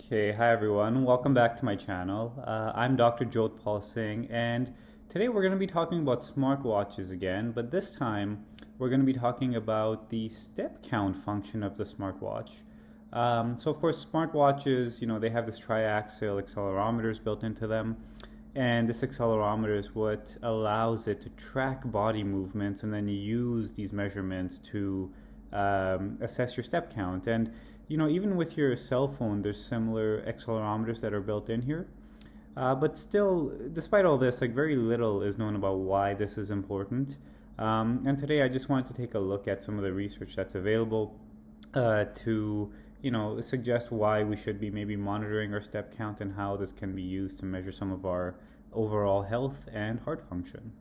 Okay, hi everyone. Welcome back to my channel. I'm Dr. Jodhpal Singh, and today we're going to be talking about smartwatches again, but this time we're going to be talking about the step count function of the smartwatch. So of course, smartwatches, they have this triaxial accelerometers built into them, and this accelerometer is what allows it to track body movements and then use these measurements to assess your step count. And even with your cell phone, there's similar accelerometers that are built in here. But still, despite all this, very little is known about why this is important. And today I just wanted to take a look at some of the research that's available to suggest why we should be maybe monitoring our step count and how this can be used to measure some of our overall health and heart function.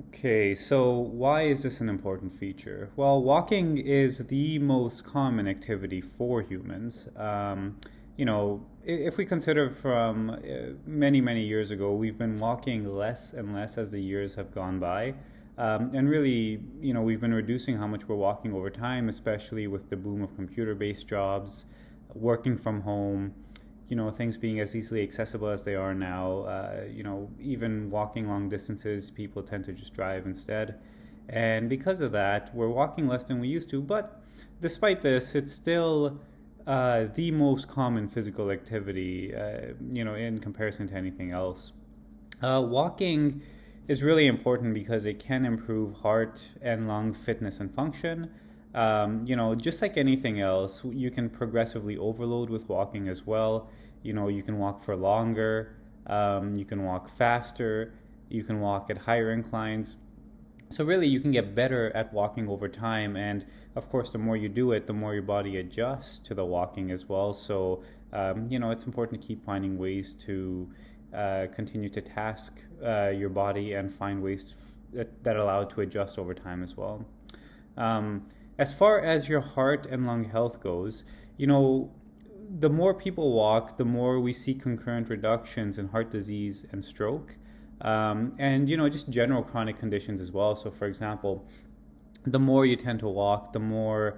Okay, so why is this an important feature? Well, walking is the most common activity for humans. If we consider from many, many years ago, we've been walking less and less as the years have gone by. And really, we've been reducing how much we're walking over time, especially with the boom of computer-based jobs, working from home, things being as easily accessible as they are now. Even walking long distances, people tend to just drive instead. And because of that, we're walking less than we used to. But despite this, it's still the most common physical activity, in comparison to anything else. Walking is really important because it can improve heart and lung fitness and function. Just like anything else, you can progressively overload with walking as well. You can walk for longer, you can walk faster, you can walk at higher inclines. So really, you can get better at walking over time. And of course, the more you do it, the more your body adjusts to the walking as well. So, it's important to keep finding ways to continue to task your body and find ways that allow it to adjust over time as well. As far as your heart and lung health goes, the more people walk, the more we see concurrent reductions in heart disease and stroke, and just general chronic conditions as well. So, for example, the more you tend to walk, the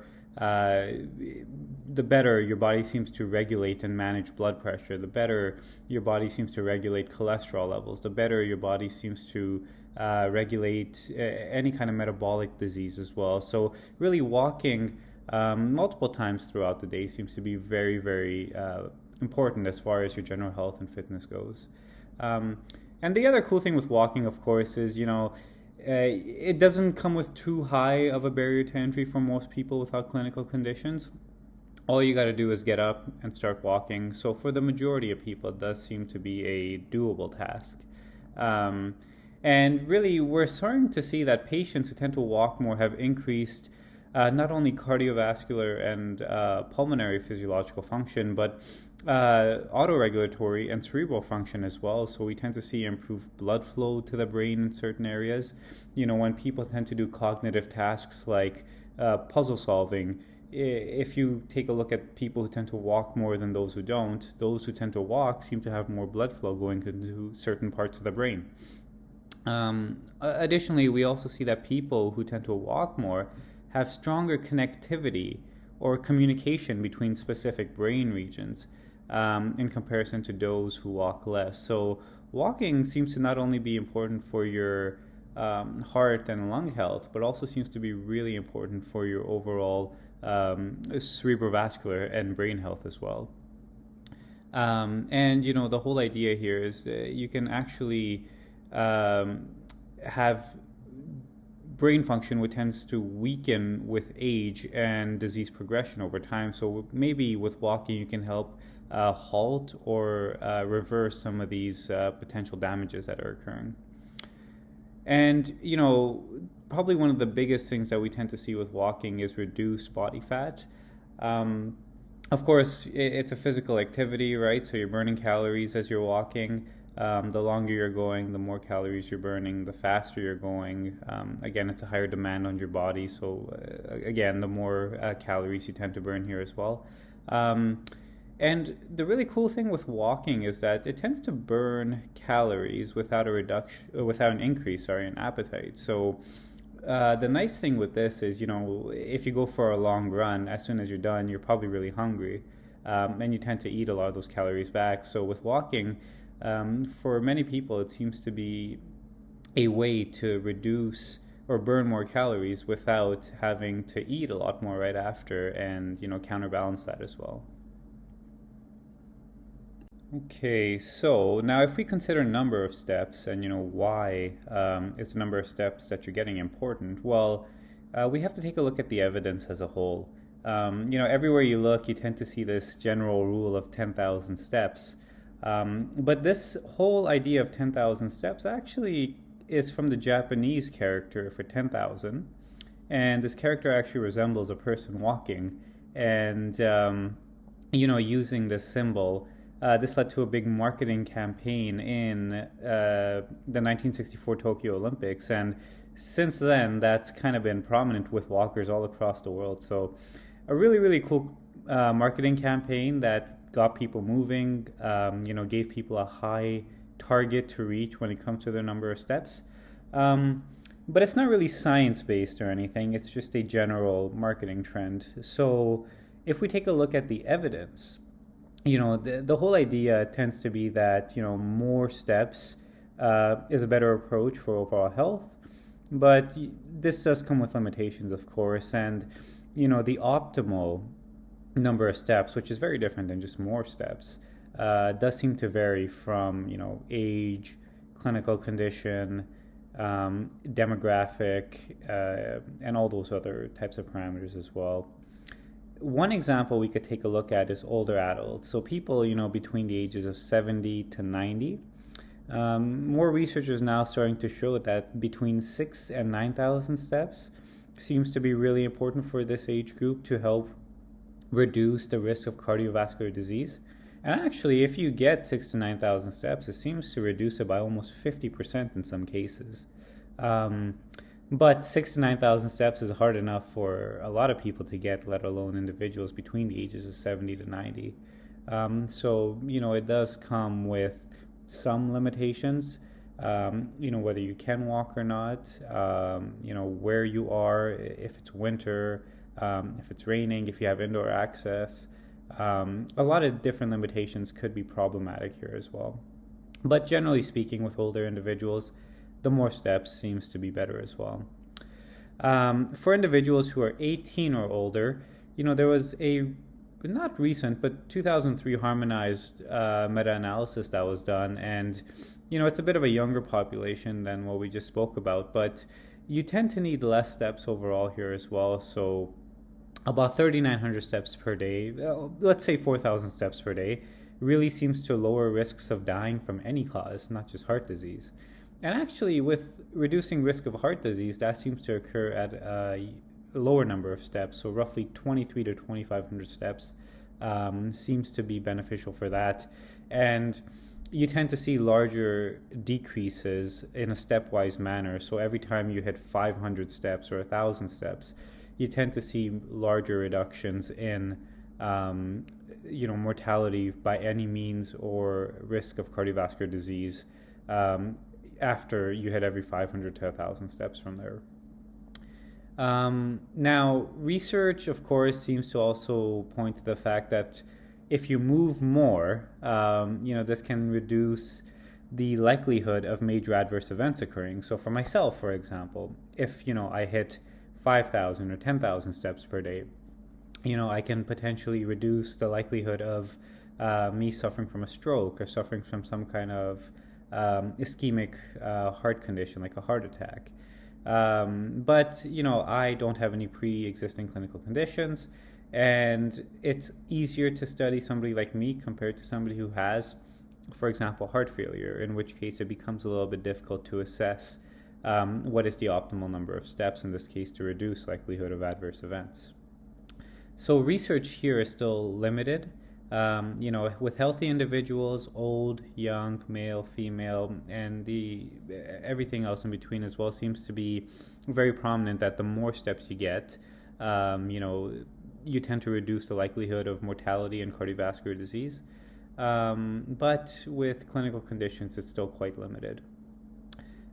better your body seems to regulate and manage blood pressure, the better your body seems to regulate cholesterol levels, the better your body seems to regulate any kind of metabolic disease as well. So really walking multiple times throughout the day seems to be very, very important as far as your general health and fitness goes. And the other cool thing with walking, of course, is, it doesn't come with too high of a barrier to entry for most people without clinical conditions. All you got to do is get up and start walking. So for the majority of people, it does seem to be a doable task. And really, we're starting to see that patients who tend to walk more have increased not only cardiovascular and pulmonary physiological function, but autoregulatory and cerebral function as well. So we tend to see improved blood flow to the brain in certain areas. When people tend to do cognitive tasks like puzzle solving, if you take a look at people who tend to walk more than those who don't, those who tend to walk seem to have more blood flow going into certain parts of the brain. Additionally, we also see that people who tend to walk more have stronger connectivity or communication between specific brain regions in comparison to those who walk less. So walking seems to not only be important for your heart and lung health, but also seems to be really important for your overall cerebrovascular and brain health as well. And the whole idea here is you can actually have brain function which tends to weaken with age and disease progression over time. So maybe with walking you can help halt or reverse some of these potential damages that are occurring. And probably one of the biggest things that we tend to see with walking is reduced body fat. Of course, it's a physical activity, right? So you're burning calories as you're walking. The longer you're going, the more calories you're burning, the faster you're going. Again, it's a higher demand on your body. So again, the more calories you tend to burn here as well. And the really cool thing with walking is that it tends to burn calories without an increase in appetite. So the nice thing with this is, if you go for a long run, as soon as you're done, you're probably really hungry. and you tend to eat a lot of those calories back. So with walking, for many people, it seems to be a way to reduce or burn more calories without having to eat a lot more right after, and counterbalance that as well. Okay, so now if we consider number of steps and why is the number of steps that you're getting important, well, we have to take a look at the evidence as a whole. Everywhere you look, you tend to see this general rule of 10,000 steps. But this whole idea of 10,000 steps actually is from the Japanese character for 10,000. And this character actually resembles a person walking. And, using this symbol, this led to a big marketing campaign in the 1964 Tokyo Olympics. And since then, that's kind of been prominent with walkers all across the world. So a really, really cool marketing campaign that got people moving, gave people a high target to reach when it comes to their number of steps. But it's not really science-based or anything. It's just a general marketing trend. So if we take a look at the evidence, the whole idea tends to be that, more steps is a better approach for overall health. But this does come with limitations, of course. And, the optimal number of steps, which is very different than just more steps, does seem to vary from, age, clinical condition, demographic, and all those other types of parameters as well. One example we could take a look at is older adults. So people, between the ages of 70 to 90. More research is now starting to show that between 6,000 and 9,000 steps seems to be really important for this age group to help reduce the risk of cardiovascular disease. And actually, if you get 6,000 to 9,000 steps, it seems to reduce it by almost 50% in some cases. But 6,000 to 9,000 steps is hard enough for a lot of people to get, let alone individuals between the ages of 70 to 90. So, it does come with some limitations, whether you can walk or not, where you are, if it's winter, if it's raining, if you have indoor access. A lot of different limitations could be problematic here as well. But generally speaking, with older individuals, the more steps seems to be better as well. For individuals who are 18 or older, there was a not recent, but 2003 harmonized meta-analysis that was done. And, it's a bit of a younger population than what we just spoke about, but you tend to need less steps overall here as well. So about 3,900 steps per day, let's say 4,000 steps per day, really seems to lower risks of dying from any cause, not just heart disease. And actually, with reducing risk of heart disease, that seems to occur at a lower number of steps. So roughly 23 to 2,500 steps seems to be beneficial for that. And you tend to see larger decreases in a stepwise manner. So every time you hit 500 steps or 1,000 steps, you tend to see larger reductions in mortality by any means or risk of cardiovascular disease after you hit every 500 to 1,000 steps from there. Now, research, of course, seems to also point to the fact that if you move more, this can reduce the likelihood of major adverse events occurring. So for myself, for example, if, I hit 5,000 or 10,000 steps per day, I can potentially reduce the likelihood of me suffering from a stroke or suffering from some kind of ischemic heart condition like a heart attack. But I don't have any pre-existing clinical conditions, and it's easier to study somebody like me compared to somebody who has, for example, heart failure, in which case it becomes a little bit difficult to assess what is the optimal number of steps, in this case, to reduce likelihood of adverse events. So research here is still limited. With healthy individuals, old, young, male, female, and everything else in between as well seems to be very prominent that the more steps you get, you tend to reduce the likelihood of mortality and cardiovascular disease. But with clinical conditions, it's still quite limited.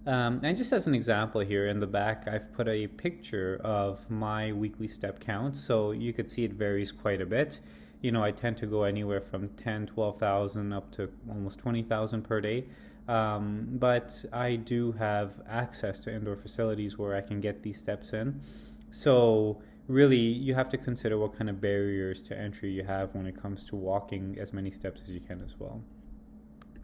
And just as an example here in the back, I've put a picture of my weekly step count, so you could see it varies quite a bit. I tend to go anywhere from 10, 12,000 up to almost 20,000 per day. But I do have access to indoor facilities where I can get these steps in. So really, you have to consider what kind of barriers to entry you have when it comes to walking as many steps as you can as well.